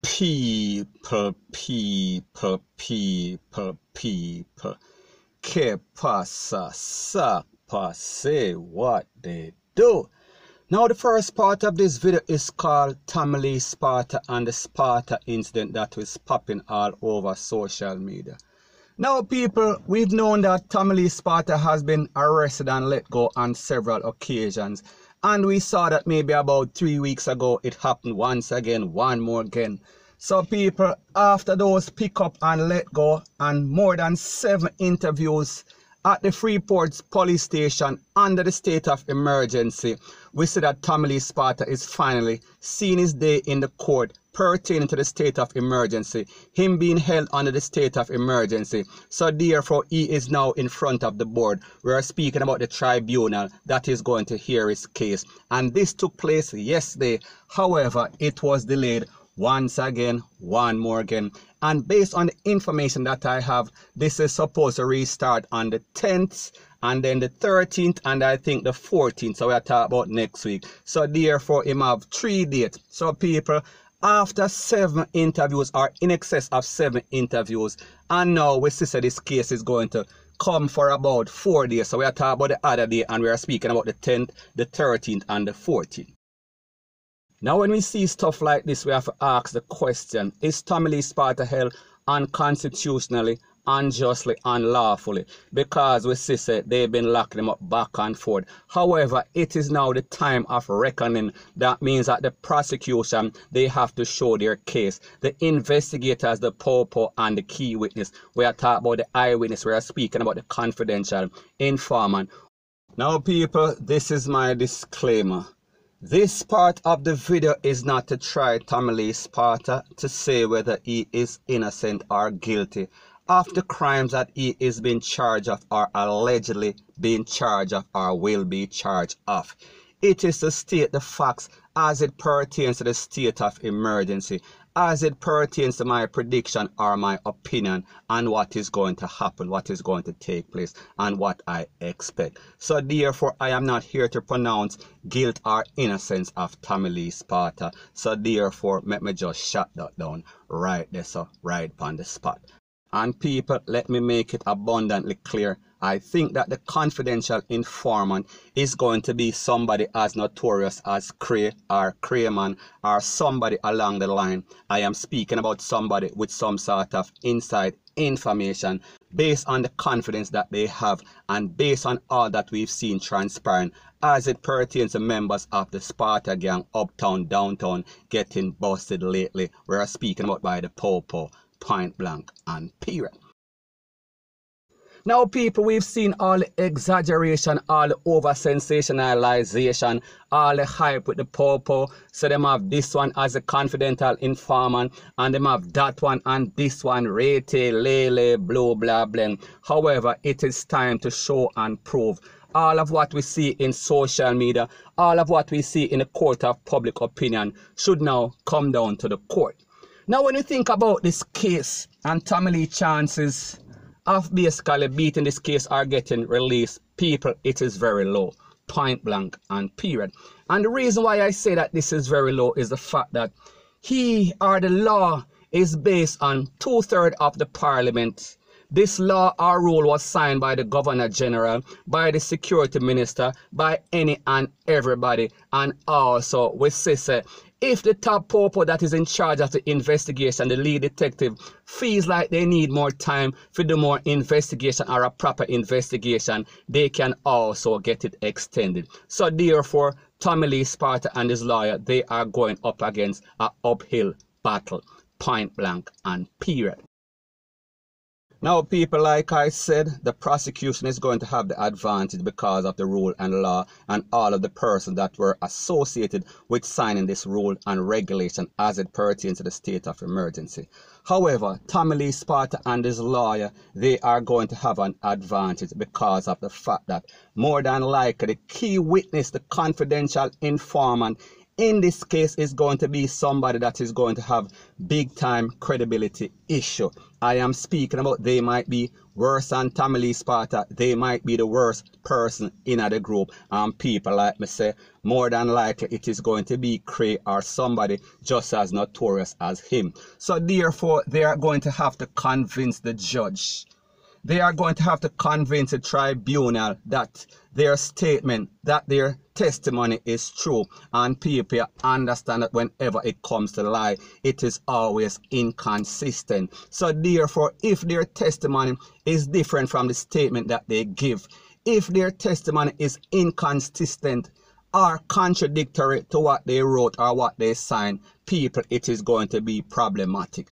People. Que pasa, sapa, say what they do. Now the first part of this video is called Tommy Lee Sparta and the Sparta incident that was popping all over social media. Now people, we've known that Tommy Lee Sparta has been arrested and let go on several occasions. And we saw that maybe about 3 weeks ago it happened once again, one more again. So people, after those pick up and let go and more than 7 interviews at the Freeport police station under the state of emergency, we see that Tommy Lee Sparta is finally seeing his day in the court pertaining to the state of emergency, him being held under the state of emergency. So therefore, he is now in front of the board. We are speaking about the tribunal that is going to hear his case. And this took place yesterday. However, it was delayed once again, one more again. And based on the information that I have, this is supposed to restart on the 10th and then the 13th and I think the 14th. So we'll talk about next week. So therefore, him have 3 dates. So people, after 7 interviews or in excess of 7 interviews, and now we see that this case is going to come for about 4 days. So we are talking about the other day and we are speaking about the 10th, the 13th and the 14th. Now when we see stuff like this, we have to ask the question, is Tommy Lee Sparta held unconstitutionally, unjustly, unlawfully? Because we see that they've been locking him up back and forth. However, it is now the time of reckoning. That means that the prosecution, they have to show their case. The investigators, the P0L and the key witness. We are talking about the eyewitness. We are speaking about the confidential informant. Now people, this is my disclaimer. This part of the video is not to try Tommy Lee Sparta to say whether he is innocent or guilty of the crimes that he is being charged of or allegedly being charged of or will be charged of. It is to state the facts as it pertains to the state of emergency, as it pertains to my prediction or my opinion on what is going to happen, what is going to take place, and what I expect. So therefore, I am not here to pronounce guilt or innocence of Tommy Lee Sparta. So therefore, let me just shut that down right there, so right on the spot. And people, let me make it abundantly clear. I think that the confidential informant is going to be somebody as notorious as Cray or Crayman or somebody along the line. I am speaking about somebody with some sort of inside information based on the confidence that they have and based on all that we've seen transpiring as it pertains to members of the Sparta gang uptown, downtown getting busted lately. We're speaking about by the P0L, point blank and period. Now people, we've seen all the exaggeration, all the over sensationalization, all the hype with the P0L. So them have this one as a confidential informant and them have that one and this one, rete, lele, blah, blah, blah. However, it is time to show and prove. All of what we see in social media, all of what we see in the court of public opinion should now come down to the court. Now when you think about this case and Tommy Lee chances of basically beating this case or getting released, people, it is very low, point blank and period. And the reason why I say that this is very low is the fact that he or the law is based on 2/3 of the parliament. This law or rule was signed by the Governor General, by the Security Minister, by any and everybody. And also we say, if the top P0L that is in charge of the investigation, the lead detective, feels like they need more time for the more investigation or a proper investigation, they can also get it extended. So therefore, Tommy Lee Sparta and his lawyer, they are going up against an uphill battle, point blank and period. Now people, like I said, the prosecution is going to have the advantage because of the rule and law and all of the persons that were associated with signing this rule and regulation as it pertains to the state of emergency. However, Tommy Lee Sparta and his lawyer, they are going to have an advantage because of the fact that more than likely the key witness, the confidential informant, in this case is going to be somebody that is going to have big time credibility issue. I am speaking about they might be worse than Tommy Lee Sparta. They might be the worst person in the group. And people like me say, more than likely it is going to be Cray or somebody just as notorious as him. So therefore, they are going to have to convince the judge. They are going to have to convince the tribunal that their statement, that their testimony is true. And people understand that whenever it comes to lie, it is always inconsistent. So therefore, if their testimony is different from the statement that they give, if their testimony is inconsistent or contradictory to what they wrote or what they signed, people, it is going to be problematic.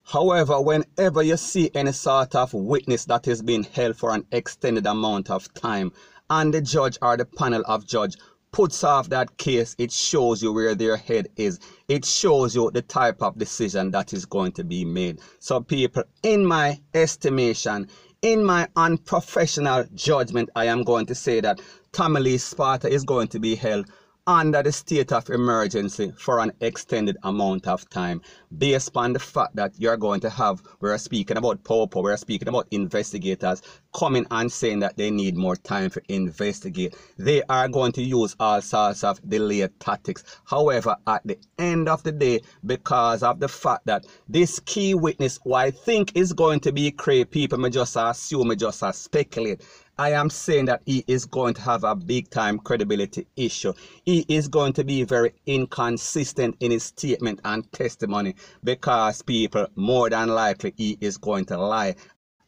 However, whenever you see any sort of witness that is being held for an extended amount of time and the judge or the panel of judge puts off that case, it shows you where their head is. It shows you the type of decision that is going to be made. So people, in my estimation, in my unprofessional judgment, I am going to say that Tommy Lee Sparta is going to be held under the state of emergency for an extended amount of time, based upon the fact that you're going to have, we're speaking about P0L, we're speaking about investigators coming and saying that they need more time to investigate. They are going to use all sorts of delayed tactics. However, at the end of the day, because of the fact that this key witness, who I think is going to be Cray, people may just assume, may just speculate. I am saying that he is going to have a big time credibility issue. He is going to be very inconsistent in his statement and testimony because people, more than likely, he is going to lie.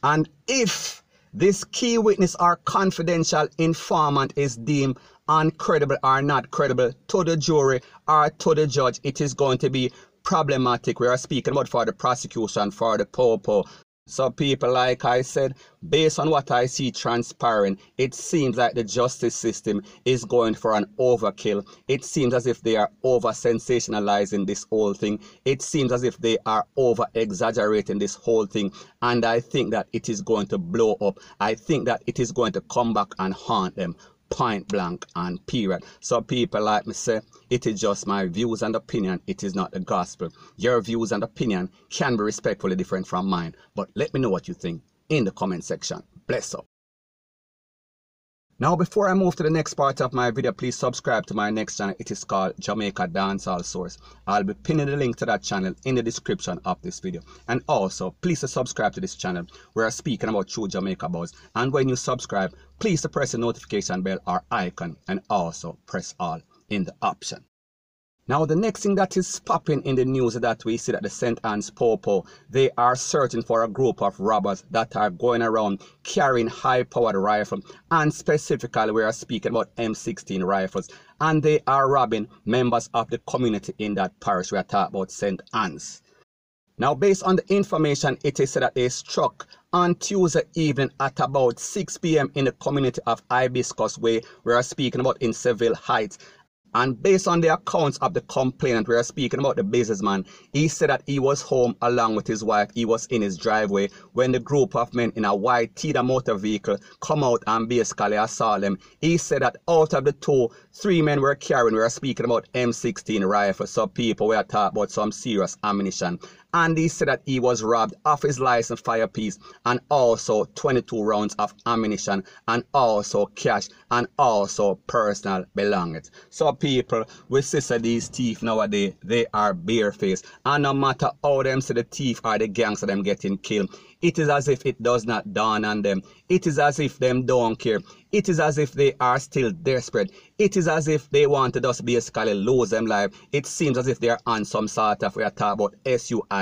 And if this key witness or confidential informant is deemed uncredible or not credible to the jury or to the judge, it is going to be problematic. We are speaking about for the prosecution, for the P0L. So people, like I said, based on what I see transpiring, it seems like the justice system is going for an overkill. It seems as if they are over-sensationalizing this whole thing. It seems as if they are over-exaggerating this whole thing. And I think that it is going to blow up. I think that it is going to come back and haunt them. Point blank and period. So people, like me say, it is just my views and opinion. It is not the gospel. Your views and opinion can be respectfully different from mine. But let me know what you think in the comment section. Bless up. Now, before I move to the next part of my video, please subscribe to my next channel. It is called Jamaica Dancehall Source. I'll be pinning the link to that channel in the description of this video. And also, please subscribe to this channel where I'm speaking about true Jamaica buzz. And when you subscribe, please press the notification bell or icon and also press all in the option. Now, the next thing that is popping in the news is that we see that the St. Anne's P0L, they are searching for a group of robbers that are going around carrying high-powered rifles, and specifically we are speaking about M16 rifles, and they are robbing members of the community in that parish. We are talking about St. Anne's. Now, based on the information, it is said that they struck on Tuesday evening at about 6 p.m. in the community of Hibiscus Way. We are speaking about in Seville Heights. And based on the accounts of the complainant, we are speaking about the businessman. He said that he was home along with his wife. He was in his driveway when the group of men in a white Tida motor vehicle come out and basically assault them. He said that out of the two, 3 men were carrying, we are speaking about M16 rifles. So people were talking about some serious ammunition. And he said that he was robbed of his licensed fire piece and also 22 rounds of ammunition and also cash and also personal belongings. So people, we see these thieves nowadays, they are barefaced. And no matter how them say the thief or the gangster them getting killed, it is as if it does not dawn on them. It is as if them don't care. It is as if they are still desperate. It is as if they want to just basically lose them life. It seems as if they are on some sort of, we are talking about SUICIDAL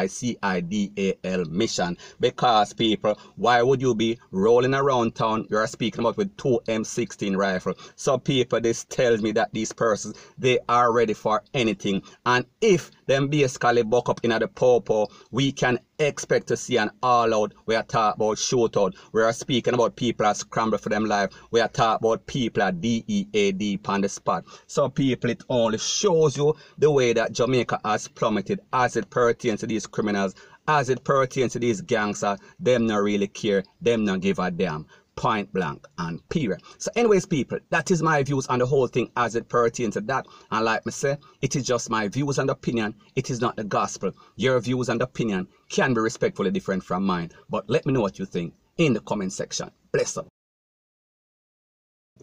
mission. Because people, why would you be rolling around town, you are speaking about with 2 M16 rifles? So people, this tells me that these persons, they are ready for anything. And if them basically buck up in the P0L, we can expect to see an all-out, we are talking about shootout. We are speaking about people that scramble for them life. We are talking about people at DEAD on the spot. So people, it only shows you the way that Jamaica has plummeted as it pertains to these criminals, as it pertains to these gangsters. Them not really care, them not give a damn. point blank and period. So anyways, people, that is my views on the whole thing as it pertains to that. And like me say, it is just my views and opinion. It is not the gospel. Your views and opinion can be respectfully different from mine. But let me know what you think in the comment section. Bless up.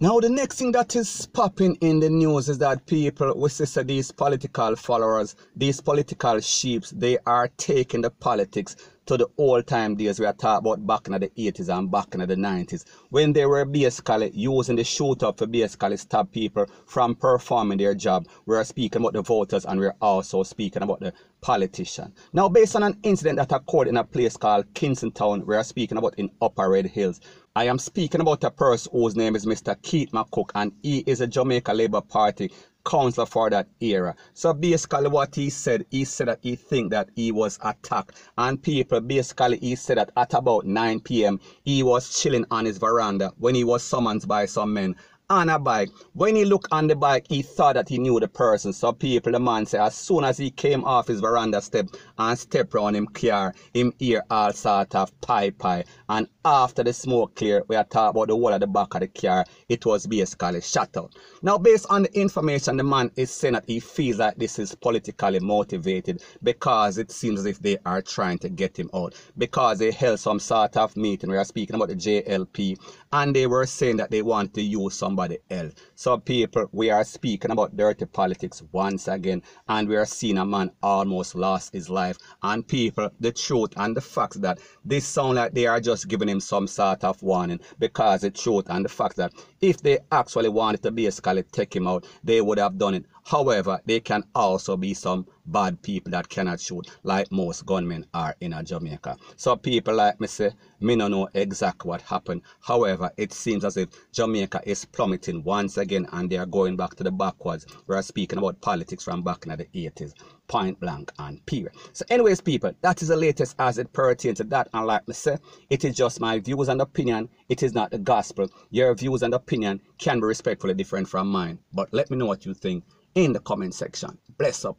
Now the next thing that is popping in the news is that people, we say these political followers, these political sheeps, they are taking the politics to the old time days we are talking about back in the 80s and back in the 90s, when they were basically using the shoot up to basically stop people from performing their job. We are speaking about the voters and we're also speaking about the politician. Now based on an incident that occurred in a place called Kingston Town, we are speaking about in Upper Red Hills. I am speaking about a person whose name is Mr. Keith McCook, and he is a Jamaica Labour Party councillor for that era. So basically what he said that he think that he was attacked, and people basically he said that at about 9 p.m. he was chilling on his veranda when he was summoned by some men on a bike. When he looked on the bike, he thought that he knew the person. So people, the man say, as soon as he came off his veranda step and stepped around him car, him hear all sort of pie. And after the smoke clear, we are talking about the wall at the back of the car, it was basically shut out. Now based on the information, the man is saying that he feels like this is politically motivated because it seems as if they are trying to get him out, because they held some sort of meeting. We are speaking about the JLP, and they were saying that they want to use somebody else. So people, we are speaking about dirty politics once again, and we are seeing a man almost lost his life. And people, the truth and the facts that this sound like they are just giving him some sort of warning, because the truth and the fact that if they actually wanted to basically take him out, they would have done it. However, they can also be some bad people that cannot shoot, like most gunmen are in Jamaica. So people like me say, me don't know exactly what happened. However, it seems as if Jamaica is plummeting once again, and they are going back to the backwards. We are speaking about politics from back in the 80s. Point blank and period. So anyways, people, that is the latest as it pertains to that. And like me say, it is just my views and opinion. It is not the gospel. Your views and opinion can be respectfully different from mine. But let me know what you think in the comment section. Bless up.